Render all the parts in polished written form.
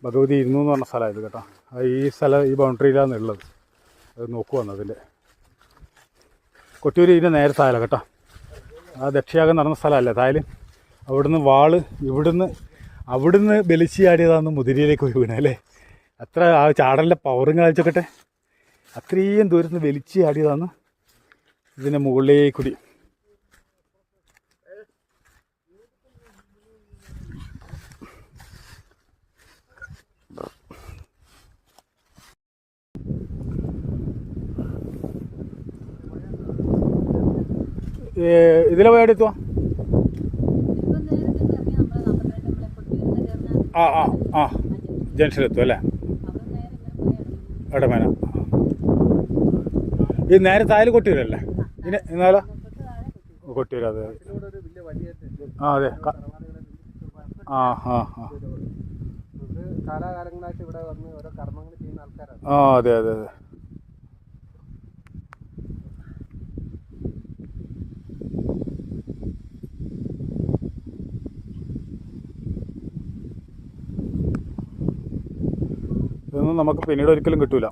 ഭഗവതി ഇരുന്നു എന്ന് പറഞ്ഞ സ്ഥലമായത് കേട്ടോ. ഈ സ്ഥലം ഈ ബൗണ്ടറിയിലാണ് ഉള്ളത്. അത് നോക്കുവാന്ന് അതിൻ്റെ കൊട്ടിയൂർ ഇതിൻ്റെ നേരെ താഴെ കേട്ടോ. ആ ദക്ഷയാഗം നടന്ന സ്ഥലമല്ലേ താഴെ. അവിടുന്ന് വാള് അവിടുന്ന് ബലിച്ച് ചാടിയതാന്ന് മുതിരയിലേക്ക് പോയി വീണേ അല്ലേ. അത്ര ആ ചാടലിൻ്റെ പവറും കാണിച്ചോക്കട്ടെ. അത്രയും ദൂരത്ത് നിന്ന് വലിച്ച് ചാടിയതാന്ന് ഇതിൻ്റെ മുകളിലേക്ക് കൂടി. ഇതിലെ പോയി എടുത്തോ. ആ ജംഗ്ഷനിലെത്തും അല്ലേ. എടമേന ഈ നേരെ താഴെ കൊട്ടിയൂരല്ലേ. ഇനി എന്നാലോ കൊട്ടിയൂർ. അതെ അതെ ആ ആ ആ കാലാകാലങ്ങളായിട്ട് ഇവിടെ വന്ന് ഓരോ കർമ്മങ്ങൾ ചെയ്യുന്ന ആൾക്കാരാണ്. അതെ അതെ അതെ. ഇതൊന്നും നമുക്ക് പിന്നീട് ഒരിക്കലും കിട്ടൂല.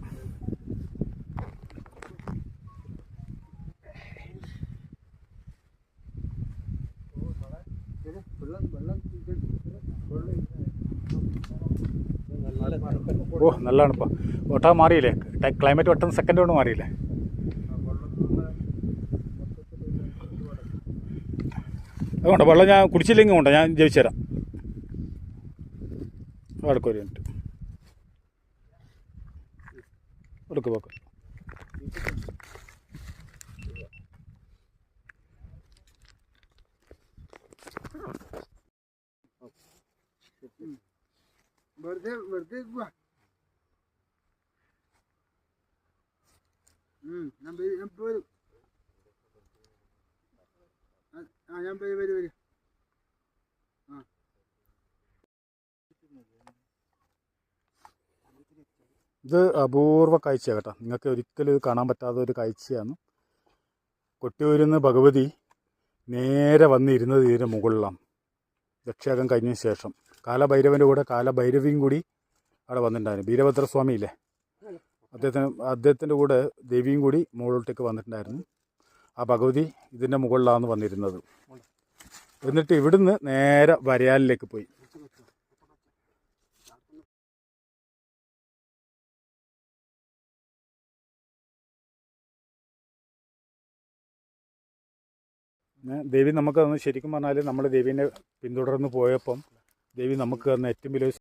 ഓ നല്ലതാണ്. ഇപ്പോൾ ഒട്ടാ മാറിയില്ലേ ക്ലൈമറ്റ്, പെട്ടെന്ന് സെക്കൻഡ് കൊണ്ട് മാറിയില്ലേ. അതുകൊണ്ട് വെള്ളം ഞാൻ കുടിച്ചില്ലെങ്കിൽ കൊണ്ടോ ഞാൻ ജയിച്ചു തരാം. അടുക്ക ഒരു മിനിറ്റ് എടുക്ക് പോക്ക്. വെറുതെ ഞാൻ വരും. ഇത് അപൂർവ കാഴ്ചയാണ് കേട്ടോ. നിങ്ങൾക്ക് ഒരിക്കലും ഇത് കാണാൻ പറ്റാത്ത ഒരു കാഴ്ചയാണ്. കൊട്ടിയൂരിൽ നിന്ന് ഭഗവതി നേരെ വന്നിരുന്നത് ഇതിൻ്റെ മുകളിലാണ്. ദക്ഷയാഗം കഴിഞ്ഞതിന് ശേഷം കാലഭൈരവൻ്റെ കൂടെ കാലഭൈരവിയും കൂടി അവിടെ വന്നിട്ടുണ്ടായിരുന്നു. വീരഭദ്രസ്വാമി ഇല്ലേ, അദ്ദേഹത്തിൻ്റെ കൂടെ ദേവിയും കൂടി മുകളിലോട്ടേക്ക് വന്നിട്ടുണ്ടായിരുന്നു. ആ ഭഗവതി ഇതിൻ്റെ മുകളിലാണ് വന്നിരുന്നത്. എന്നിട്ട് ഇവിടുന്ന് നേരെ വരയാലിലേക്ക് പോയി. ദേവി നമുക്ക് തന്നു. ശരിക്കും പറഞ്ഞാൽ നമ്മൾ ദേവീനെ പിന്തുടർന്ന് പോയപ്പം ദേവി നമുക്ക് തന്ന ഏറ്റവും വലിയ